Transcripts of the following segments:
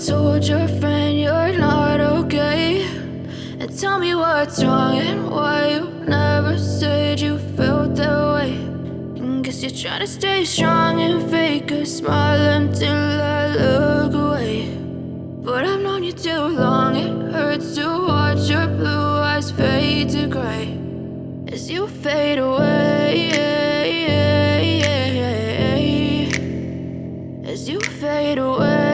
told your friend you're not okay, and tell me what's wrong and why you never said you felt that way. And guess you're trying to stay strong and fake a smile until I look away. But I've known you too long, it hurts to watch your blue eyes fade to gray as you fade away, as you fade away.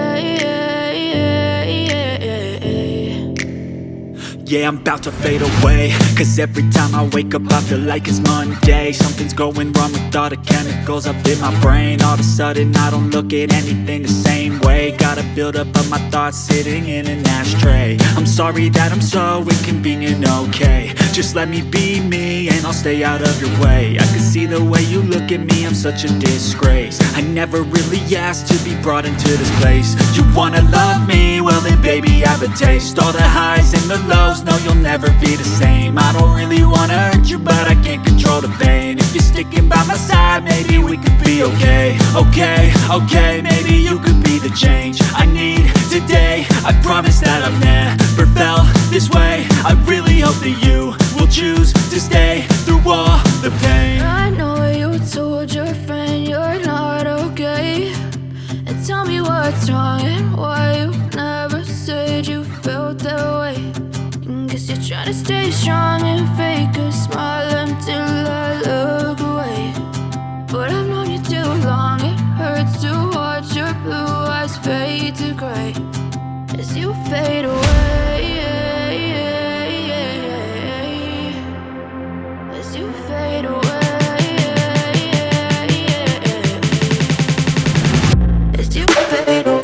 Yeah, I'm about to fade away, cause every time I wake up I feel like it's Monday. Something's going wrong with all the chemicals up in my brain. All of a sudden I don't look at anything the same way. Gotta build up of my thoughts sitting in an ashtray. I'm sorry that I'm so inconvenient, okay. Just let me be me and I'll stay out of your way. I can see the way you look at me, I'm such a disgrace. I never really asked to be brought into this place. You wanna love me? Well then baby I have a taste. All the highs and the lows, no you'll never be the same. I don't really wanna hurt you but I can't control the pain. If you're sticking by my side maybe we could be okay. Okay, maybe you could be the change I need today. I promise that I've never felt this way. I really hope that you will choose to stay through all the pain. I know you told your friend you're not okay, and tell me what's wrong and why you never said you felt that way. And guess you're trying to stay strong and fake a smile until I look away. But I've known you too long, it hurts to watch your blue eyes fade to gray as you fade away, as you fade away, as you fade away.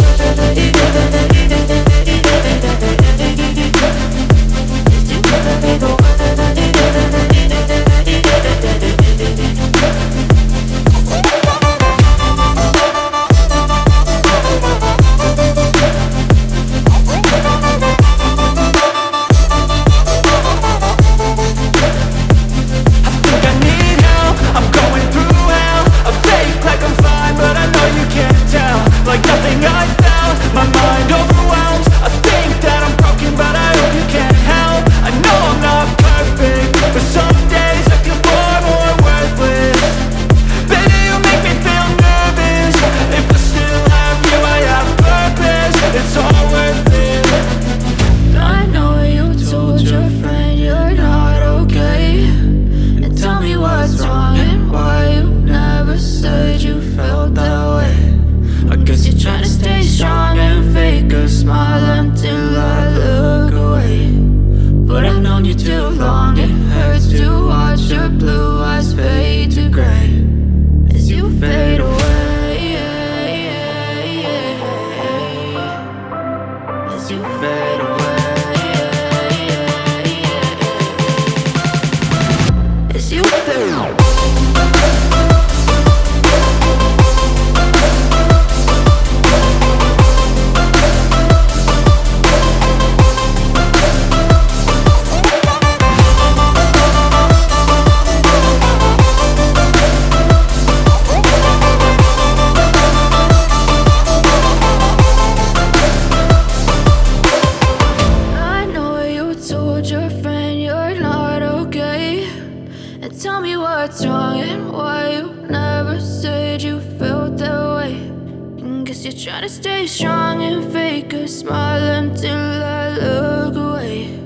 Try to stay strong and fake a smile until I look away.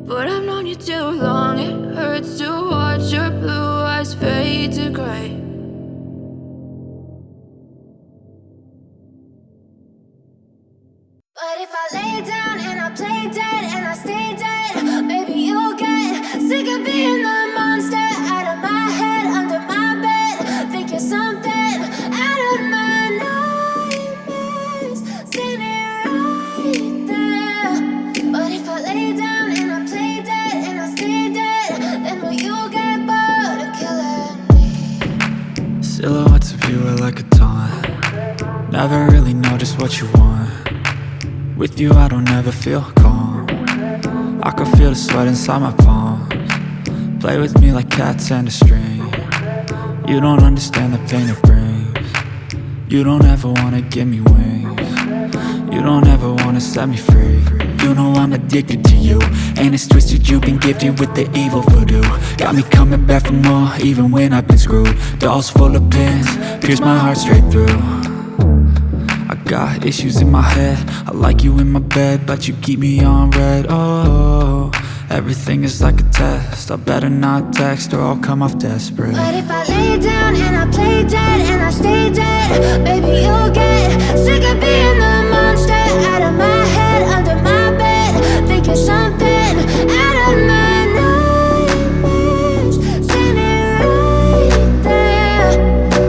But I've known you too long, it hurts to watch your blue eyes fade to gray. But if I lay down and I play dead and I stay dead, maybe you'll get sick of being the monster out of my head, under my bed. Think you're something out of my nightmares, standing right there. But if I lay down and I play dead and I stay dead, then will you get bored of killing me? Silhouettes of you are like a taunt. Never really know just what you want. With you I don't ever feel calm. I can feel the sweat inside my palms. Play with me like cats and a string. You don't understand the pain it brings. You don't ever wanna give me wings. You don't ever wanna wanna set me free. You know I'm addicted to you, and it's twisted, you've been gifted with the evil voodoo. Got me coming back for more, even when I've been screwed. Dolls full of pins, pierce my heart straight through. I got issues in my head, I like you in my bed, but you keep me on red. Oh, everything is like a test, I better not text or I'll come off desperate. But if I lay down and I play dead and I stay dead, baby, you'll get sick of being the monster out of my head, under my bed. Think you're something out of my nightmares, standing right there.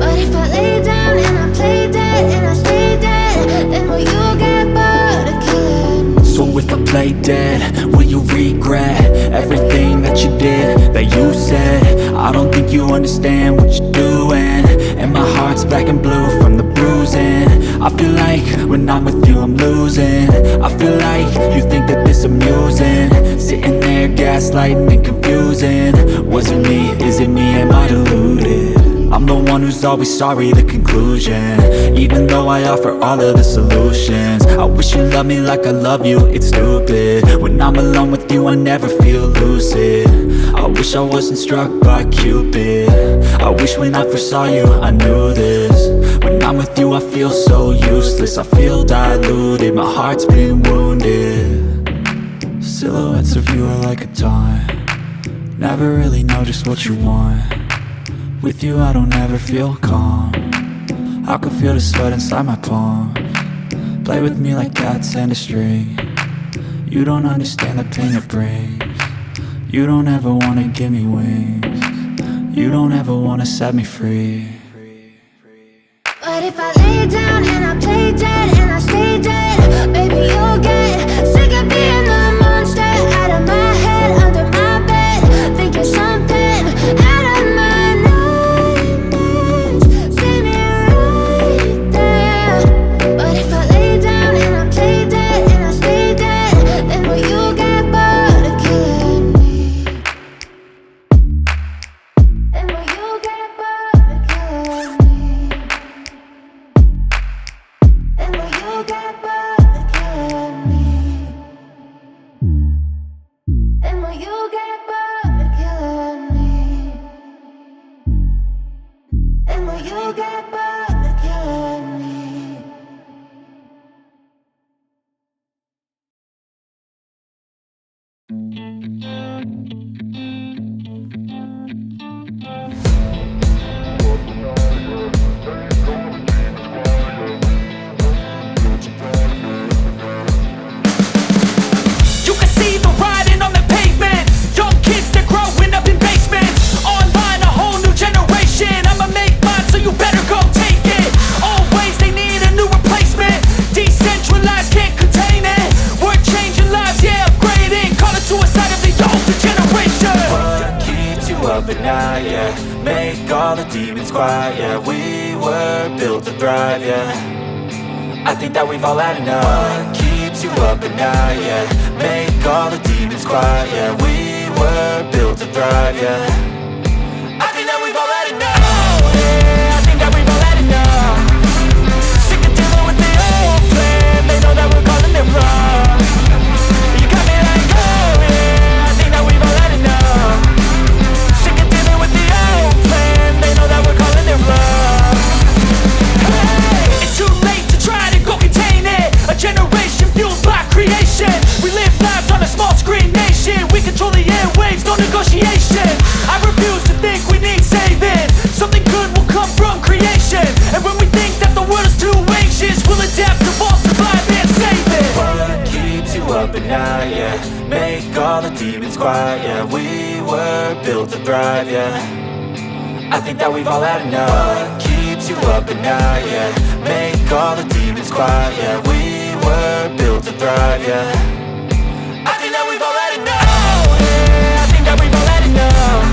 But if I lay down and I play dead and I stay dead, then will you get bored of killing me? So if I play dead, will you regret everything that you did, that you said? I don't think you understand what you're doing, and my heart's black and blue from the bruising. I feel like when I'm with you I'm losing. I feel like you think that this amusing, sitting there gaslighting and confusing. Was it me? Is it me? Am I deluded? I'm the one who's always sorry, the conclusion, even though I offer all of the solutions. I wish you loved me like I love you, it's stupid. When I'm alone with you I never feel lucid. I wish I wasn't struck by Cupid. I wish when I first saw you I knew this. When I'm with you I feel so useless, I feel diluted, my heart's been wounded. Silhouettes of you are like a taunt, never really know just what you want. With you I don't ever feel calm, I can feel the sweat inside my palms. Play with me like cats and a string, you don't understand the pain it brings. You don't ever wanna give me wings, you don't ever wanna set me free. But if I lay down and I play dead and I stay dead, baby, you'll get sick of being the monster out of my head, under my bed. Think you're something out of my nightmares, standing right there. But if I lay down and I play dead and I stay dead, then will you get bored of killing me? Then will you get bored of killing me? And will you get bored of killing me? And will you get bored of killing me? And will you get bored of killing me? You can see the writing on the pavement. Young kids, they're growing up in basements. Online, a whole new generation. I'ma make mine, so you better go take it. Always, they need a new replacement. Decentralized, can't contain it. We're changing lives, yeah, upgrading. Call it suicide of the older generation. What keeps you up at night, yeah? Make all the demons quiet, yeah. We were built to thrive, yeah. I think that we've all had enough. What keeps you up at night, yeah? Make all the demons quiet, yeah. We were built to thrive, yeah. I think that we've all had enough. Oh, yeah, I think that we've all had enough. Sick of dealing with the old plan, they know that we're calling it wrong. You got me like, oh yeah, I think that we've all had enough. Sick of dealing with the old plan, they know that we're calling it wrong. Hey, it's too late to try to go contain it. A generation fueled by creation. We live lives on a small screen nation. We control the airwaves, no negotiation. I refuse to think we need saving. Something good will come from creation. And when we think that the world is too anxious, we'll adapt, evolve, survive, and save it. What keeps you up at night, yeah? Make all the demons quiet, yeah. We were built to thrive, yeah. I think that we've all had enough. What keeps you up at night, yeah? Make all the demons quiet, yeah. We were built to thrive, yeah. I think that we've all had enough. Oh, yeah, I think that we've all had enough.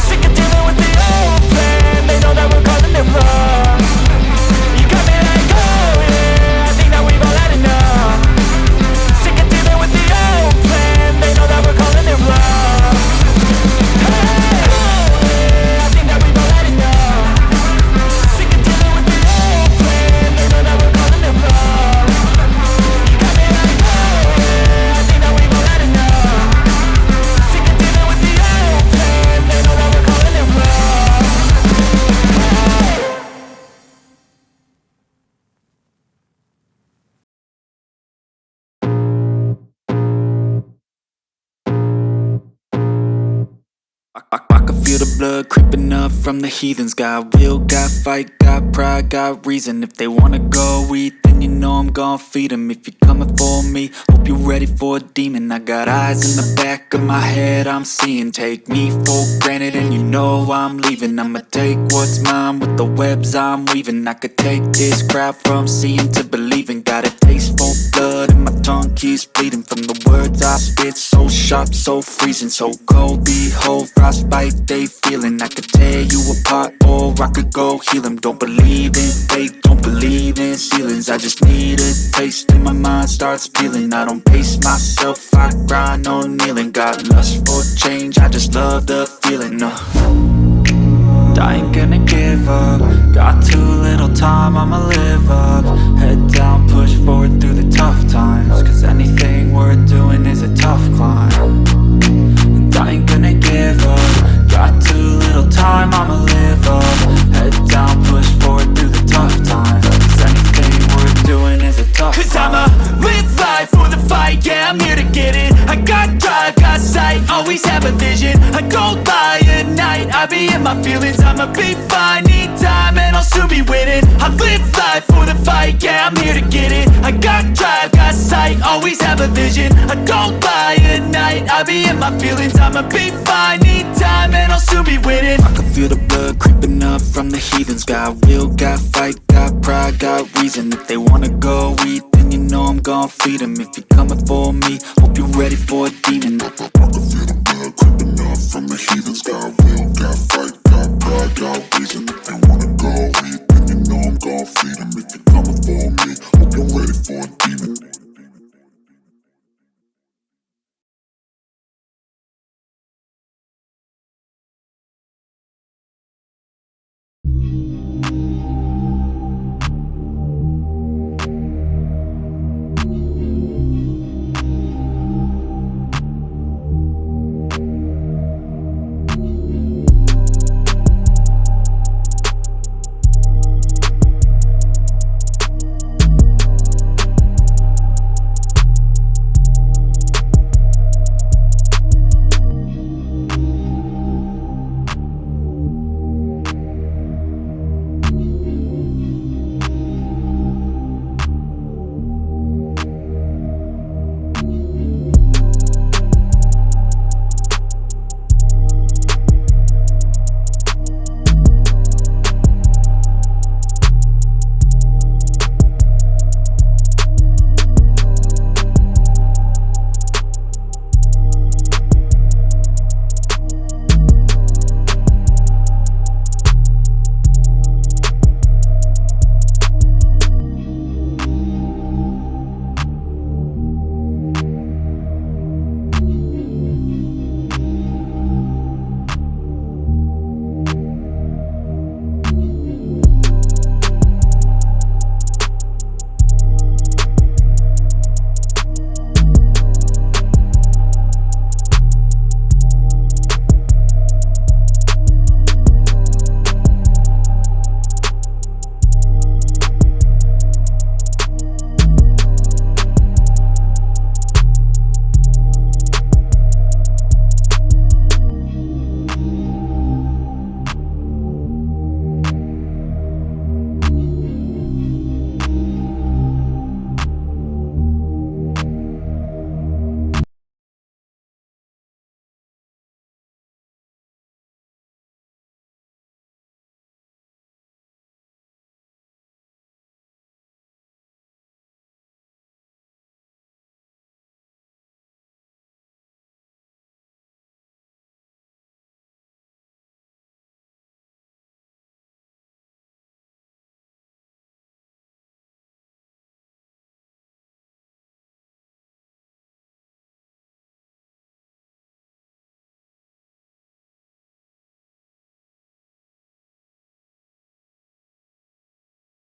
Sick of dealing with the old plan, they know that we're calling it wrong. You got me like, oh yeah, I think that we've all had enough. Sick of dealing with the old plan, they know that we're calling it wrong. Hey, oh yeah, I think that we've all had enough. Sick of dealing with the old plan, they know that we're calling it wrong. You got I can feel the blood creeping up from the heathens. Got will, got fight, got pride, got reason. If they wanna go eat, then you know I'm gon' feed them. If you're coming for me, hope you're ready for a demon. I got eyes in the back of my head, I'm seeing. Take me for granted and you know I'm leaving. I'ma take what's mine with the webs I'm weaving. I could take this crowd from seeing to believing. Got a taste for blood and my tongue keeps bleeding from the words I spit. So sharp, so freezing, so cold. Behold, frostbite they feeling. I could tear you apart or I could go heal them. Don't believe in fate, don't believe in ceilings. I just need a taste and my mind starts peeling. I don't pace myself, I grind on kneeling. Got lust for change, I just love the feeling. I ain't gonna give up. Got too little time, I'ma live up. Head down, push forward through the tough times. Cause anything worth doing is a tough climb. And I ain't gonna give up. Got too little time, I'ma live up. Head down, push forward through the tough times. Cause anything worth doing is a tough climb. Cause I'ma live life for the fight, yeah, I'm here to get it. I got drive, got sight, always have a vision. I don't lie at night, I be in my feelings. I'ma be fine, need time and I'll soon be winning. I live life for the fight, yeah, I'm here to get it. I got drive, got sight, always have a vision. I don't lie at night, I be in my feelings. I'ma be fine, need time and I'll soon be winning. I can feel the blood creeping up from the heathens. Got will, got fight, got pride, got reason. If they wanna go eat, then you know I'm gon' feed them. If you're coming for me, hope you're ready for a demon. I can feel the blood creeping up from the heathens. Got will, got fight, got pride, got reason. If they wanna go eat, then you know I'm gon' feed them.